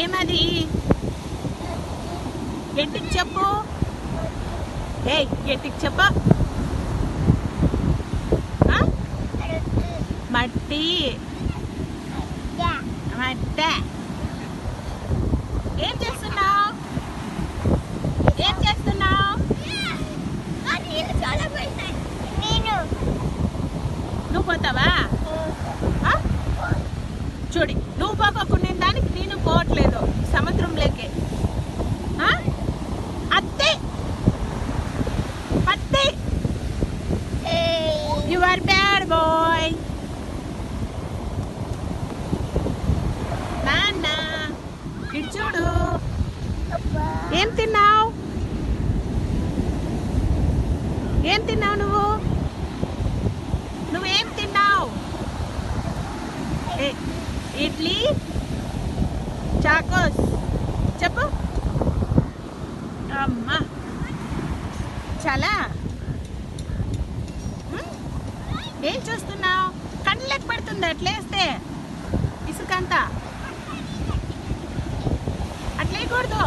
ఏమది? గట్టికి చెప్పు. గట్టికి చెప్ప. మట్టి. మట్ట. ఏం చేస్తున్నావు? ఏం చేస్తున్నావు? నువ్వు పోతావా? చూడి, నువ్వు పోకుండా దానికి నేను పోవట్లేదు సముద్రంలోకి. అత్తే అత్తే, యు ఆర్ బ్యాడ్ బాయ్. నాన్న ఇటు చూడు. ఏం తిన్నావు? ఏం తిన్నావు నువ్వు? నువ్వేం తిన్నావు? ఇడ్లీ, చాకోస్. చెప్పు. అమ్మా చాలా. ఏం చూస్తున్నావు? కళ్ళకి పడుతుంది అట్లేస్తే ఇసుకంతా. అట్లేయకూడదు.